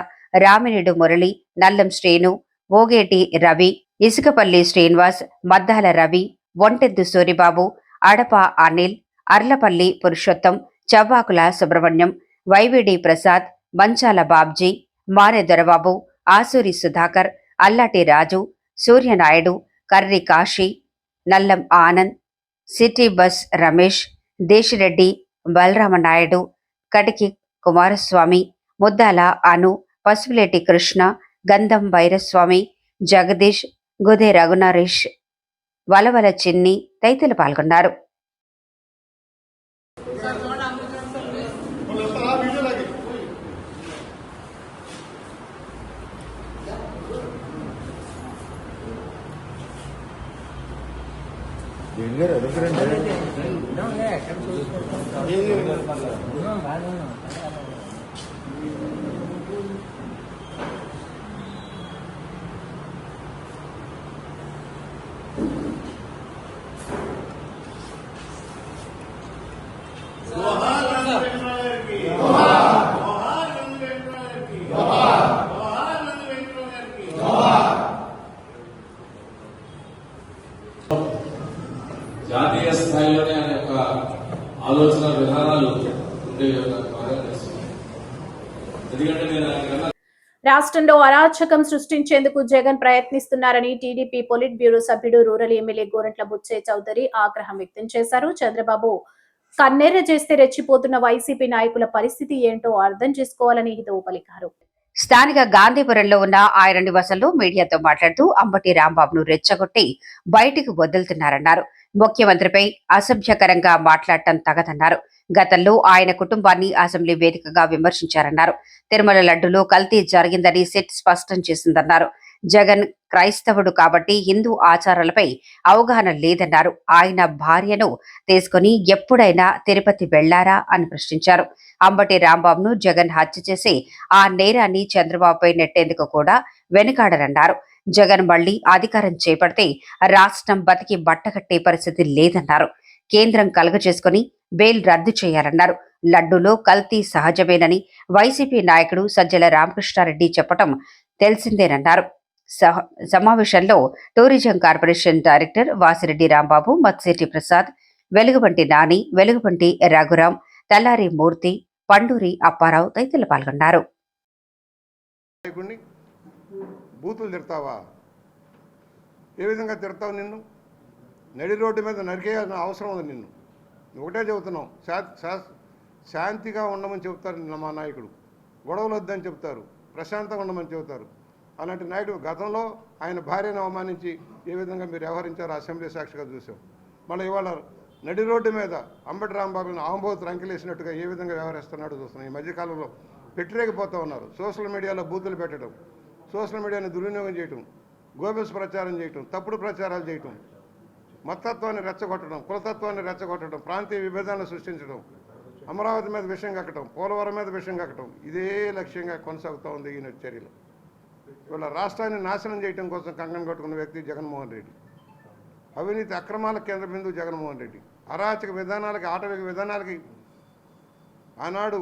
రామినేడు మురళి, నల్లం శ్రీను, ఓగేటి రవి, ఇసుకపల్లి శ్రీనివాస్, మద్దాల రవి, ఒంటెద్దు సూరిబాబు, అడప అనిల్, అర్లపల్లి పురుషోత్తం, చవ్వాకుల సుబ్రహ్మణ్యం, వైవిడి ప్రసాద్, మంచాల బాబ్జీ, మారె దొరబాబు, ఆసూరి సుధాకర్, అల్లాటి రాజు, సూర్యనాయుడు, కర్రి కాశీ, నల్లం ఆనంద్, సిటీ బస్ రమేష్, దేశిరెడ్డి, బలరామనాయుడు, కటికి కుమారస్వామి, ముద్దాల అను, పసుపులేటి కృష్ణ, గంధం భైరస్వామి, జగదీష్, గుదే రఘునరేష్, వలవల చిన్ని తదితరులు పాల్గొన్నారు. జాతీయ స్థాయిలోనే అనే ఒక ఆలోచన విధానాలు ఉండేవి బాగా తెలుస్తుంది. ఎందుకంటే నేను ఆయన రాష్ట్రంలో అరాచకం సృష్టించేందుకు జగన్ ప్రయత్నిస్తున్నారని టీడీపీ పొలిట్ బ్యూరో సభ్యుడు రూరల్ ఎమ్మెల్యే గోరంట్ల బుచ్చయ్య చౌదరి ఆగ్రహం వ్యక్తం చేశారు. చంద్రబాబు కన్నెర్ర చేస్తే రెచ్చిపోతున్న వైసీపీ నాయకుల పరిస్థితి ఏంటో అర్థం చేసుకోవాలని హితవు పలికారు. స్థానిక గాంధీపురంలో ఉన్న ఆయన నివాసంలో మీడియాతో మాట్లాడుతూ అంబటి రాంబాబును రెచ్చగొట్టి బయటికి వదులుతున్నారన్నారు. ముఖ్యమంత్రిపై అసభ్యకరంగా మాట్లాడటం తగదన్నారు. గతంలో ఆయన కుటుంబాన్ని అసెంబ్లీ వేదికగా విమర్శించారన్నారు. తిరుమల లడ్డులో కల్తీ జరిగిందని సెట్ స్పష్టం చేసిందన్నారు. జగన్ క్రైస్తవుడు కాబట్టి హిందూ ఆచారాలపై అవగాహన లేదన్నారు. ఆయన భార్యను తీసుకుని ఎప్పుడైనా తిరుపతి వెళ్లారా అని ప్రశ్నించారు. అంబటి రాంబాబును జగన్ హత్య చేసి ఆ నేరాన్ని చంద్రబాబుపై నెట్టేందుకు కూడా వెనుకాడరన్నారు. జగన్ మళ్లీ అధికారం చేపడితే రాష్ట్రం బతికి బట్టకట్టే పరిస్థితి లేదన్నారు. కేంద్రం కలుగజేసుకుని బెయిల్ రద్దు చేయాలన్నారు. లడ్డూలో కల్తీ సహజమేనని వైసీపీ నాయకుడు సజ్జల రామకృష్ణారెడ్డి చెప్పడం తెలిసిందేనన్నారు. సమావేశంలో tourism corporation director Vasireddy Rambabu, Matsyati Prasad, Velugubanti Nani, Velugubanti Raghuram, Tallari Murthy, Panduri Apparao తదితరులు పాల్గొన్నారు. బూతులు తిడతావా? ఏ విధంగా తిడతావు? నిన్ను నడి రోడ్డు మీద నరికేయాల్సిన అవసరం ఉంది. నిన్ను ఒకటే చెబుతున్నావు, శాంతిగా ఉండమని చెబుతారు మా నాయకుడు, గొడవలు వద్దని చెప్తారు, ప్రశాంతంగా ఉండమని చెబుతారు. అలాంటి నాయుడు గతంలో ఆయన భార్యను అవమానించి ఏ విధంగా మీరు వ్యవహరించారో అసెంబ్లీ సాక్షిగా చూసాం. మళ్ళీ ఇవాళ నడి రోడ్డు మీద అంబటి రాంబాబుని ఆంబోతులు అంకెలేసినట్టుగా ఏ విధంగా వ్యవహరిస్తున్నాడో చూస్తున్నాం. ఈ మధ్యకాలంలో పెట్టిరేగిపోతూ ఉన్నారు. సోషల్ మీడియాలో బూతులు పెట్టడం, సోషల్ మీడియాని దుర్వినియోగం చేయటం, గోబెల్స్ ప్రచారం చేయటం, తప్పుడు ప్రచారాలు చేయటం, మతత్వాన్ని రెచ్చగొట్టడం, కులతత్వాన్ని రెచ్చగొట్టడం, ప్రాంతీయ విభేదాలను సృష్టించడం, అమరావతి మీద విషయం కక్కడం, పోలవరం మీద విషయం కక్కడం, ఇదే లక్ష్యంగా కొనసాగుతూ ఉంది ఈయన చర్యలు. ఇవాళ రాష్ట్రాన్ని నాశనం చేయడం కోసం కంగన్ కట్టుకున్న వ్యక్తి జగన్మోహన్ రెడ్డి. అవినీతి అక్రమాల కేంద్ర బిందువు జగన్మోహన్ రెడ్డి. అరాచక విధానాలకి, ఆటవిక విధానాలకి ఆనాడు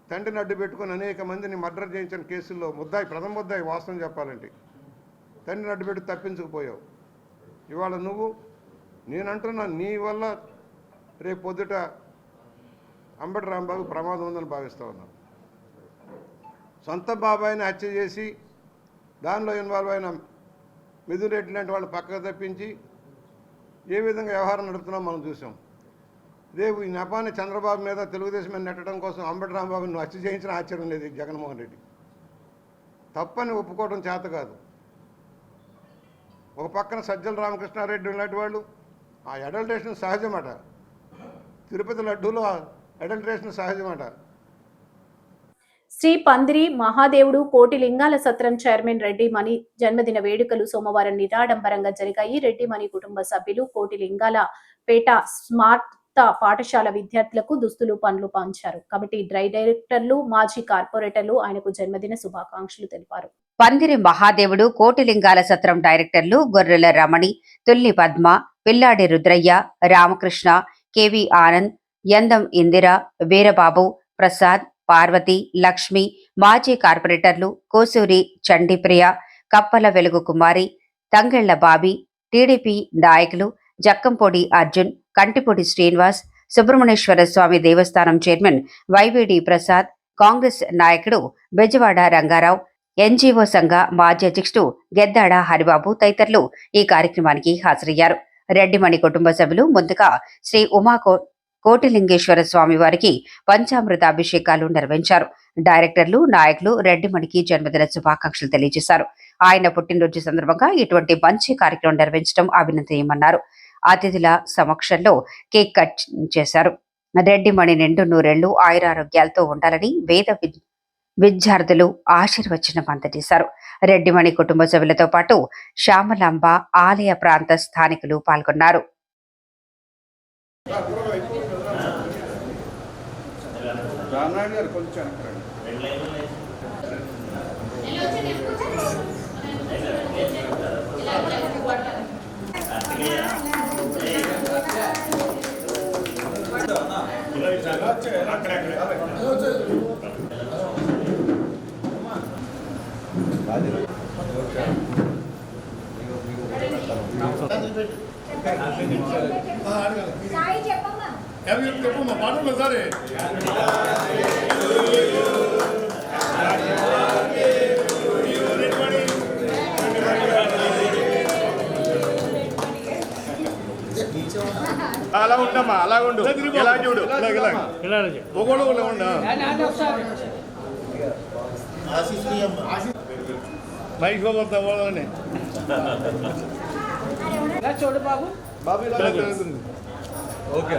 తండ్రిని అడ్డు పెట్టుకుని అనేక మందిని మర్డర్ చేయించిన కేసుల్లో ప్రథమ ముద్దాయి వాస్తవం చెప్పాలంటే తండ్రిని అడ్డు పెట్టి తప్పించుకుపోయావు. ఇవాళ నువ్వు నేనంటున్నా నీ వల్ల రేపు పొద్దుట అంబటి రాంబాబు ప్రమాదం ఉందని భావిస్తూ ఉన్నాను. సొంత బాబాయిని హత్య చేసి దానిలో ఇన్వాల్వ్ అయిన మిథున్ రెడ్డి లాంటి వాళ్ళు పక్కకు తప్పించి ఏ విధంగా వ్యవహారం నడుపుతున్నామో మనం చూసాం. రేపు ఈ నెపాన్ని చంద్రబాబు మీద తెలుగుదేశం మీద నెట్టడం కోసం అంబటి రాంబాబుని హత్య చేయించిన ఆశ్చర్యం లేదు జగన్మోహన్ రెడ్డి. తప్పని ఒప్పుకోవడం చేత కాదు. ఒక పక్కన సజ్జల రామకృష్ణారెడ్డి లాంటి వాళ్ళు ఆ అడల్ట్రేషన్ సహజమట, తిరుపతి లడ్డూలో అడల్ట్రేషన్ సహజమట. శ్రీ పందిరి మహాదేవుడు కోటి లింగాల సత్రం చైర్మన్ రెడ్డి మణి జన్మదిన వేడుకలు సోమవారం నిరాడంబరంగా జరిగాయి. రెడ్డి మణి కుటుంబ సభ్యులు కోటి లింగాల పేట స్మార్ట్ పాఠశాల విద్యార్థులకు దుస్తులు, పండ్లు పంచారు. కమిటీ డైరెక్టర్లు, మాజీ కార్పొరేటర్లు ఆయనకు జన్మదిన శుభాకాంక్షలు తెలిపారు. పందిరి మహాదేవుడు కోటి లింగాల సత్రం డైరెక్టర్లు గొర్రెల రమణి, తుల్లి పద్మ, పిల్లాడి రుద్రయ్య, రామకృష్ణ, కెవి ఆనంద్, యందం ఇందిర, వీరబాబు, ప్రసాద్, పార్వతి, లక్ష్మి, మాజీ కార్పొరేటర్లు కోసూరి చండీప్రియ, కప్పల వెలుగు కుమారి, తంగెళ్ల బాబీ, టీడీపీ నాయకులు జక్కంపొడి అర్జున్, కంటిపొడి శ్రీనివాస్, సుబ్రహ్మణ్యేశ్వర స్వామి దేవస్థానం చైర్మన్ వైవిడి ప్రసాద్, కాంగ్రెస్ నాయకుడు బెజవాడ రంగారావు, ఎన్జీఓ సంఘ మాజీ అధ్యక్షుడు గెద్దాడ హరిబాబు తదితరులు ఈ కార్యక్రమానికి హాజరయ్యారు. రెడ్డిమణి కుటుంబ సభ్యులు ముందుగా శ్రీ కోటిలింగేశ్వర స్వామి వారికి పంచామృత అభిషేకాలు నిర్వహించారు. డైరెక్టర్లు, నాయకులు రెడ్డిమణికి జన్మదిన శుభాకాంక్షలు తెలియజేశారు. ఆయన పుట్టినరోజు సందర్భంగా ఇటువంటి మంచి కార్యక్రమం నిర్వహించడం అభినందనీయమన్నారు. అతిథుల సమక్షంలో కేక్ కట్ చేశారు. రెడ్డిమణి నిండు నూరేళ్లు ఆయురారోగ్యాలతో ఉండాలని వేద విద్యార్థులు ఆశీర్వచనం అందజేశారు. రెడ్డిమణి కుటుంబ సభ్యులతో పాటు శ్యామలాంబ ఆలయ ప్రాంత స్థానికులు పాల్గొన్నారు. అలా ఉండమ్మా, అలా ఉండు, ఇలా చూడు, మైక్ చూడు బాబు, బాబు ఇలా జరుగుతుంది. ఓకే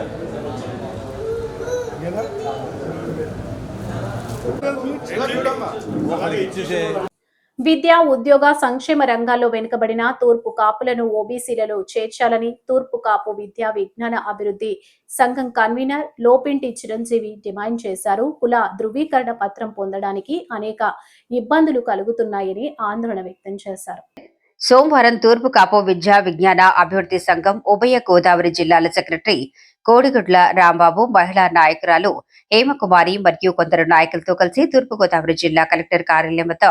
విద్య, ఉద్యోగ, సంక్షేమ రంగాల్లో వెనుకబడిన తూర్పు కాపులను ఓబీసీలలో చేర్చాలని తూర్పు కాపు విద్యా విజ్ఞాన అభివృద్ధి సంఘం కన్వీనర్ లోపింటి చిరంజీవి డిమాండ్ చేశారు. కుల ధృవీకరణ పత్రం పొందడానికి అనేక ఇబ్బందులు కలుగుతున్నాయని ఆందోళన వ్యక్తం చేశారు. సోమవారం తూర్పు కాపు విద్యా విజ్ఞాన అభివృద్ధి సంఘం ఉభయ గోదావరి జిల్లాల సెక్రటరీ కోడిగుడ్ల రాంబాబు, మహిళా నాయకురాలు హేమకుమారి మరియు కొందరు నాయకులతో కలిసి తూర్పుగోదావరి జిల్లా కలెక్టర్ కార్యాలయం వద్ద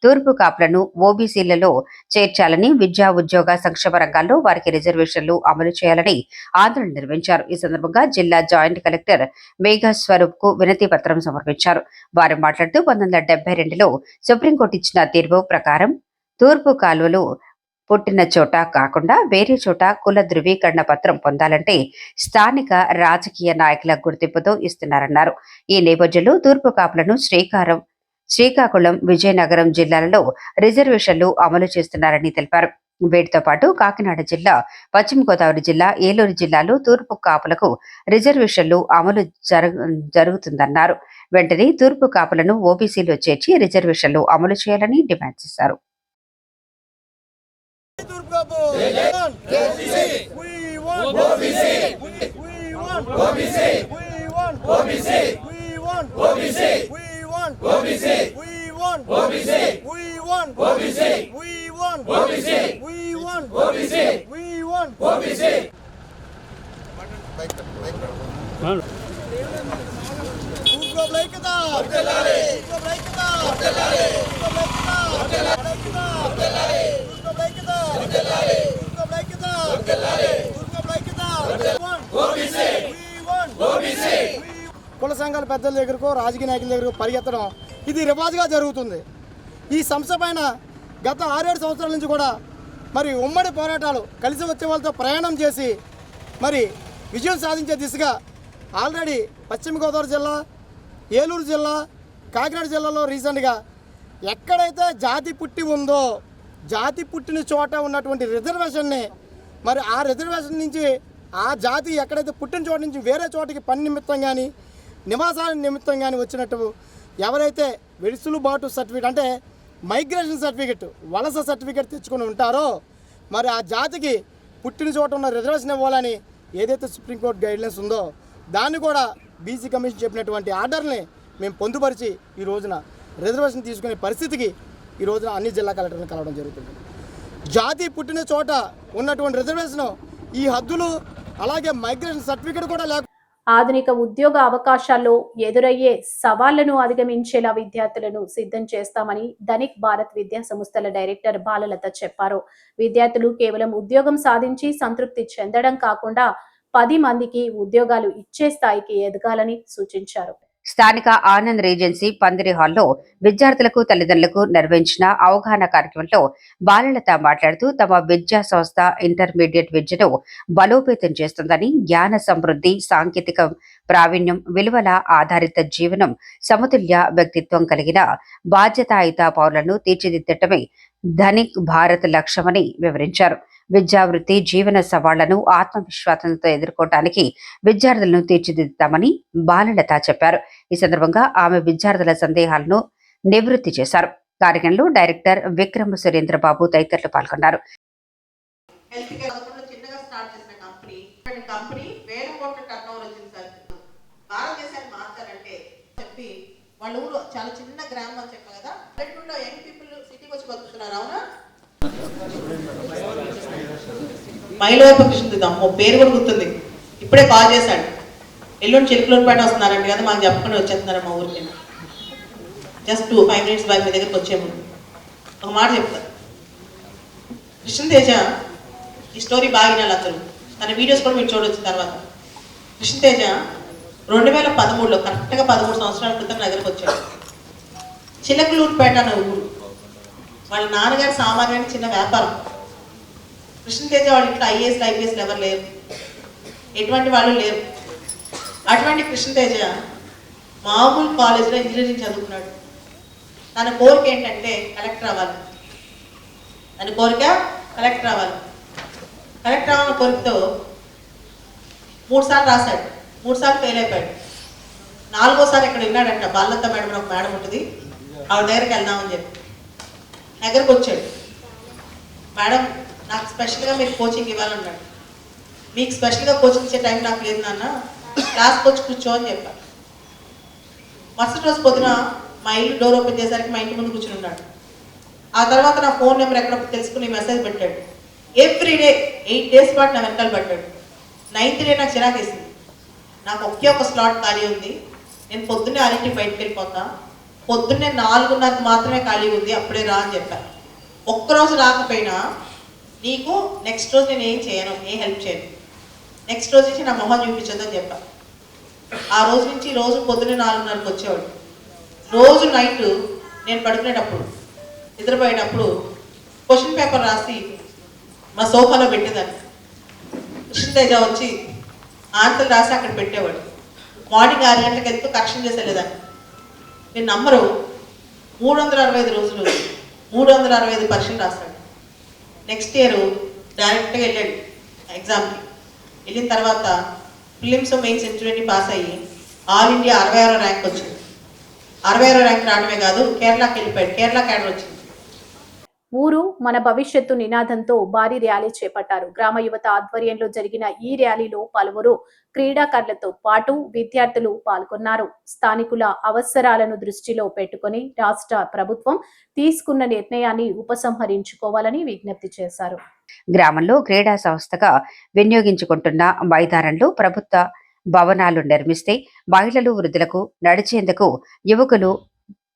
తూర్పు కాపులను ఓబీసీలలో చేర్చాలని, విద్యా ఉద్యోగ సంక్షేమ రంగాల్లో వారికి రిజర్వేషన్లు అమలు చేయాలని ఆందోళన నిర్వహించారు. ఈ సందర్భంగా జిల్లా జాయింట్ కలెక్టర్ మేఘా స్వరూప్ కు వినతి పత్రం సమర్పించారు. వారు మాట్లాడుతూ 1972లో సుప్రీంకోర్టు ఇచ్చిన తీర్పు ప్రకారం తూర్పు కాలువలు పుట్టిన చోట కాకుండా వేరే చోట కుల ధృవీకరణ పత్రం పొందాలంటే స్థానిక రాజకీయ నాయకుల గుర్తింపుతో ఇస్తున్నారన్నారు. ఈ నేపథ్యంలో తూర్పు కాపులను శ్రీకాకుళం, విజయనగరం జిల్లాలలో రిజర్వేషన్లు అమలు చేస్తున్నారని తెలిపారు. వీటితో పాటు కాకినాడ జిల్లా, పశ్చిమ గోదావరి జిల్లా, ఏలూరు జిల్లాలో తూర్పు కాపులకు రిజర్వేషన్లు అమలు జరుగుతుందన్నారు. వెంటనే తూర్పు కాపులను ఓబీసీలో చేర్చి రిజర్వేషన్లు అమలు చేయాలని డిమాండ్ చేశారు. కుల సంఘాల పెద్దల దగ్గరకు, రాజకీయ నాయకుల దగ్గరకు పరిగెత్తడం ఇది రివాజుగా జరుగుతుంది. ఈ సంస్థ పైన గత 6-7 సంవత్సరాల నుంచి కూడా మరి ఉమ్మడి పోరాటాలు కలిసి వచ్చే వాళ్ళతో ప్రయాణం చేసి మరి విజయం సాధించే దిశగా ఆల్రెడీ పశ్చిమ గోదావరి జిల్లా, ఏలూరు జిల్లా, కాకినాడ జిల్లాలో రీసెంట్గా ఎక్కడైతే జాతి పుట్టి ఉందో జాతి పుట్టిన చోట ఉన్నటువంటి రిజర్వేషన్ని మరి ఆ రిజర్వేషన్ నుంచి ఆ జాతి ఎక్కడైతే పుట్టిన చోట నుంచి వేరే చోటికి పని నిమిత్తం కానీ నివాసాల నిమిత్తం కానీ వచ్చినట్టు ఎవరైతే వెసులుబాటు సర్టిఫికేట్ అంటే మైగ్రేషన్ సర్టిఫికేట్, వలస సర్టిఫికేట్ తెచ్చుకొని ఉంటారో మరి ఆ జాతికి పుట్టిన చోట ఉన్న రిజర్వేషన్ ఇవ్వాలని ఏదైతే సుప్రీంకోర్టు గైడ్లైన్స్ ఉందో దాన్ని కూడా బీసీ కమిషన్ చెప్పినటువంటి ఆర్డర్ని మేము పొందుపరిచి ఈ రోజున రిజర్వేషన్ తీసుకునే పరిస్థితికి ఈ రోజున అన్ని జిల్లా కలెక్టర్లను కలవడం జరుగుతుంది. జాతి పుట్టిన చోట ఉన్నటువంటి రిజర్వేషన్ ఈ హద్దులు అలాగే మైగ్రేషన్ సర్టిఫికేట్ కూడా లేక ఆధునిక ఉద్యోగ అవకాశాల్లో ఎదురయ్యే సవాళ్లను అధిగమించేలా విద్యార్థులను సిద్ధం చేస్తామని ధనిక్ భారత్ విద్యా సంస్థల డైరెక్టర్ బాలలత చెప్పారు. విద్యార్థులు కేవలం ఉద్యోగం సాధించి సంతృప్తి చెందడం కాకుండా 10 మందికి ఉద్యోగాలు ఇచ్చే స్థాయికి ఎదగాలని సూచించారు. స్థానిక ఆనంద్ రీజెన్సీ పందిరి హాల్లో విద్యార్థులకు, తల్లిదండ్రులకు నిర్వహించిన అవగాహన కార్యక్రమంలో బాలలత మాట్లాడుతూ తమ విద్యా సంస్థ ఇంటర్మీడియట్ విద్యను బలోపేతం చేస్తుందని, జ్ఞాన సమృద్ధి, సాంకేతిక ప్రావీణ్యం, విలువల ఆధారిత జీవనం, సమతుల్య వ్యక్తిత్వం కలిగిన బాధ్యతాయుత పౌరులను తీర్చిదిద్దటమే ధనిక్ భారత్ లక్ష్యమని వివరించారు. విద్యావృత్తి జీవన సవాళ్లను ఆత్మవిశ్వాసంతో ఎదుర్కోవటానికి విద్యార్థులను తీర్చిదిద్దామని బాలలత చెప్పారు. ఈ సందర్భంగా ఆమె విద్యార్థుల సందేహాలను నివృత్తి చేశారు. కార్యక్రమంలో డైరెక్టర్ విక్రమ సురేంద్రబాబు తదితరులు పాల్గొన్నారు. కంపెనీ 1000 కోట్ల టర్నోవర్ వచ్చింది సార్. భారతదేశాన్ని మార్చాలంటే చెప్పి వాళ్ళ ఊరు చాలా చిన్న గ్రామం అని చెప్పా కదా, పల్లెటూరులో యంగ్ పీపుల్ సిటీకి వచ్చి బతుకుతున్నారు. అవునా? మైలవైపు కృష్ణ అమ్మో పేరు కూడా గుర్తుంది. ఇప్పుడే కాల్ చేశాడు, ఎల్లుండి చిలుకలూరుపేట వస్తున్నారంట కదా, మాకు చెప్పకుండా వచ్చేస్తున్నారు మా ఊరికి. జస్ట్ 5 minutes బ్యాక్ మీ దగ్గరికి వచ్చే ముందు ఒక మాట చెప్తా. కృష్ణతేజ ఈ స్టోరీ బాగా వినాలి అందరూ, తన వీడియోస్ కూడా మీరు చూడవచ్చు తర్వాత. కృష్ణతేజ 2013లో కరెక్ట్గా 13 సంవత్సరాల క్రితం నా దగ్గరకు వచ్చాడు. చిలకలూరుపేట అనే ఊరు. వాళ్ళ నాన్నగారు సామాన్యమైన చిన్న వ్యాపారం. కృష్ణతేజ వాళ్ళ ఇంట్లో ఐఏఎస్లు ఎవరు లేరు, ఎటువంటి వాళ్ళు లేరు. అటువంటి కృష్ణతేజ మామూలు కాలేజీలో ఇంజనీరింగ్ చదువుకున్నాడు. తన కోరిక ఏంటంటే కలెక్టర్ అవ్వాలి. తన కోరిక కలెక్టర్ అవ్వాలి. కలెక్టర్ అవ్వాలన్న కోరికతో 3 సార్లు రాశాడు, 3 సార్లు ఫెయిల్ అయిపోయాడు. 4వసారి ఇక్కడ విన్నాడంట, బాలలత మేడం ఒక మేడం ఉంటుంది, ఆవిడ దగ్గరికి వెళ్దామని చెప్పి దగ్గరకు వచ్చాడు. మేడం నాకు స్పెషల్గా మీరు కోచింగ్ ఇవ్వాలన్నాడు. మీకు స్పెషల్గా కోచింగ్ ఇచ్చే టైం నాకు లేదు నాన్న, క్లాస్కి వచ్చి కూర్చో అని చెప్పాను. మరుసటి రోజు పొద్దున మా ఇల్లు డోర్ ఓపెన్ చేసరికి మా ఇంటి ముందు కూర్చుని ఉన్నాడు. ఆ తర్వాత నా ఫోన్ నెంబర్ ఎక్కడ తెలుసుకుని మెసేజ్ పెట్టాడు. ఎవ్రీడే 8 days పాటు నా వెనకాల పడ్డాడు. 9th day నాకు చిరాకేసింది. నాకు ఒకే ఒక స్లాట్ ఖాళీ ఉంది, నేను పొద్దున్నే 6ంటికి బయటకు వెళ్ళిపోతా, పొద్దున్నే 4:30 మాత్రమే ఖాళీ ఉంది, అప్పుడే రా అని చెప్పాను. ఒక్కరోజు రాకపోయినా నీకు నెక్స్ట్ రోజు నేను ఏం చేయను, ఏ హెల్ప్ చేయను, నెక్స్ట్ రోజు నుంచి నా మొహం చూపించొద్దని చెప్పాను. ఆ రోజు నుంచి రోజు పొద్దున్నే 4:30కి వచ్చేవాడు. రోజు నైట్ నేను పడుకునేటప్పుడు నిద్రపోయేటప్పుడు క్వశ్చన్ పేపర్ రాసి మా సోఫాలో పెట్టేదాన్ని. కృష్ణతేజ వచ్చి ఆన్సర్లు రాసి అక్కడ పెట్టేవాడు. మార్నింగ్ 6 గంటలకు వెళ్తూ కరెక్షన్ చేసేలేదాన్ని. మీరు నమ్మరు, 365 రోజులు 365 పరీక్షలు రాస్తాడు. నెక్స్ట్ ఇయర్ డైరెక్ట్గా వెళ్ళాడు ఎగ్జామ్కి. వెళ్ళిన తర్వాత ప్రిలిమ్స్ మెయిన్స్ ఇంటర్వ్యూని పాస్ అయ్యి ఆల్ ఇండియా 66వ ర్యాంక్ వచ్చింది. 66వ ర్యాంక్ రావడమే కాదు, కేరళకి వెళ్ళిపోయాడు, కేరళ క్యాడర్ వచ్చింది. ఊరు మన భవిష్యత్తు నినాదంతో భారీ ర్యాలీ చేపట్టారు. గ్రామ యువత ఆధ్వర్యంలో జరిగిన ఈ ర్యాలీలో పలువురు క్రీడాకారులతో పాటు విద్యార్థులు పాల్గొన్నారు. స్థానికుల అవసరాలను దృష్టిలో పెట్టుకుని రాష్ట్ర ప్రభుత్వం తీసుకున్న నిర్ణయాన్ని ఉపసంహరించుకోవాలని విజ్ఞప్తి చేశారు. గ్రామంలో క్రీడా సంస్థగా వినియోగించుకుంటున్న మైదానంలో ప్రభుత్వ భవనాలు నిర్మిస్తే మహిళలు, వృద్ధులకు నడిచేందుకు, యువకులు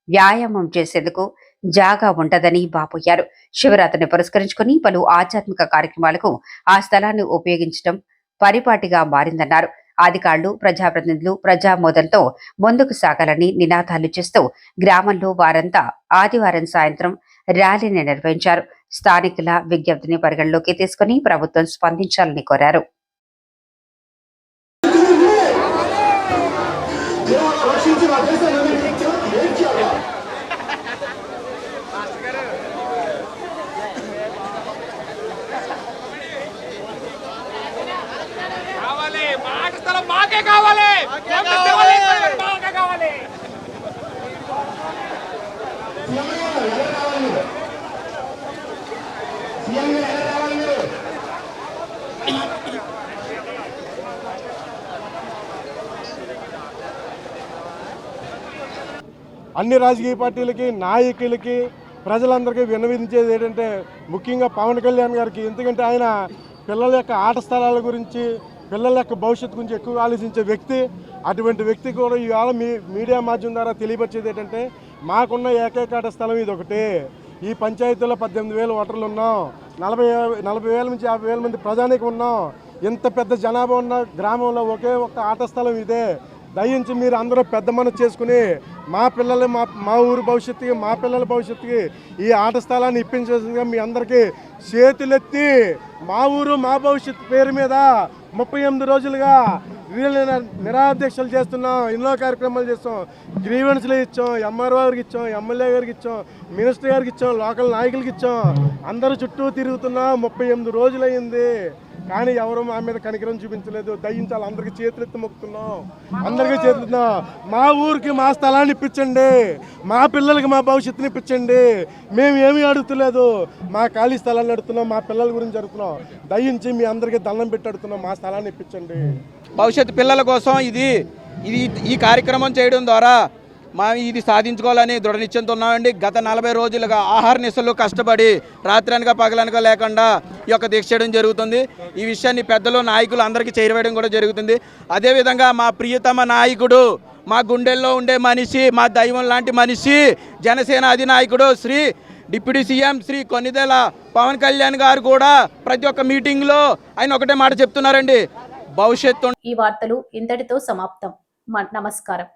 వ్యాయామం చేసేందుకు జాగా ఉంటదని బాపోయారు. శివరాత్రిని పురస్కరించుకుని పలు ఆధ్యాత్మిక కార్యక్రమాలకు ఆ స్థలాన్ని ఉపయోగించడం పరిపాటిగా మారిందన్నారు. అధికారులు, ప్రజాప్రతినిధులు ప్రజామోదంతో ముందుకు సాగాలని నినాదాలు చేస్తూ గ్రామంలో వారంతా ఆదివారం సాయంత్రం ర్యాలీని నిర్వహించారు. స్థానికుల విజ్ఞప్తిని పరిగణలోకి తీసుకుని ప్రభుత్వం స్పందించాలని కోరారు. మాకే కావాలి, మాకే కావాలి. అన్ని రాజకీయ పార్టీలకి, నాయకులకి, ప్రజలందరికీ విన్నవించేది ఏంటంటే ముఖ్యంగా పవన్ కళ్యాణ్ గారికి, ఎందుకంటే ఆయన పిల్లల యొక్క ఆట స్థలాల గురించి, పిల్లల యొక్క భవిష్యత్తు గురించి ఎక్కువ ఆలోచించే వ్యక్తి. అటువంటి వ్యక్తి కూడా ఇవాళ మీడియా మాధ్యమం ద్వారా తెలియపరిచేది ఏంటంటే మాకున్న ఏకైక ఆట స్థలం ఇది ఒకటే. ఈ పంచాయతీలో 18,000 ఓటర్లు ఉన్నాం, 40,000 నుంచి 50,000 మంది ప్రజానికి ఉన్నాం. ఇంత పెద్ద జనాభా ఉన్న గ్రామంలో ఒకే ఒక్క ఆట స్థలం ఇదే. దయించి మీరు అందరూ పెద్ద మనసు చేసుకుని మా పిల్లలు, మా ఊరు భవిష్యత్తుకి, మా పిల్లల భవిష్యత్తుకి ఈ ఆట స్థలాన్ని ఇప్పించాల్సిందిగా మీ అందరికీ చేతులెత్తి మా ఊరు మా భవిష్యత్తు పేరు మీద 38 రోజులుగా నిరాధ్యక్షలు చేస్తున్నాం. ఎన్నో కార్యక్రమాలు చేస్తాం, గ్రీవెన్స్లు ఇచ్చాం, ఎంఆర్ఓ గారికి ఇచ్చాం, ఎమ్మెల్యే గారికి ఇచ్చాం, మినిస్టర్ గారికి ఇచ్చాం, లోకల్ నాయకులకి ఇచ్చాం. అందరూ చుట్టూ తిరుగుతున్నాం. 38 రోజులు అయింది, కానీ ఎవరు మా మీద కనికరం చూపించలేదు. దయించాలి, అందరికీ చేతులెత్తి మొక్కుతున్నాం, అందరికీ చేతులుతున్నాం. మా ఊరికి మా స్థలాన్ని ఇప్పించండి, మా పిల్లలకి మా భవిష్యత్తుని ఇప్పించండి. మేము ఏమీ అడుగుతలేదు, మా ఖాళీ స్థలాన్ని అడుగుతున్నాం, మా పిల్లల గురించి అడుగుతున్నాం. దయించి మీ అందరికీ దండం పెట్టి అడుగుతున్నాం, మా స్థలాన్ని ఇప్పించండి. భవిష్యత్తు పిల్లల కోసం ఇది ఈ కార్యక్రమం చేయడం ద్వారా ఇది సాధించుకోవాలని దృఢ నిశ్చయంతో ఉన్నామండి. గత 40 రోజులుగా ఆహార నిశలు కష్టపడి రాత్రనక పగలనక లేకుండా ఈ యొక్క దీక్ష చేయడం జరుగుతుంది. ఈ విషయాన్ని పెద్దలు నాయకులు అందరికీ చేరవేయడం కూడా జరుగుతుంది. అదేవిధంగా మా ప్రియతమ నాయకుడు, మా గుండెల్లో ఉండే మనిషి, మా దైవం లాంటి మనిషి, జనసేన అధినాయకుడు శ్రీ డిప్యూటీ సీఎం శ్రీ కొన్నిదేల పవన్ కళ్యాణ్ గారు కూడా ప్రతి ఒక్క మీటింగ్లో ఆయన ఒకటే మాట చెప్తున్నారండి, భవిష్యత్తు. ఈ వార్తలు ఇంతటితో సమాప్తం. నమస్కారం.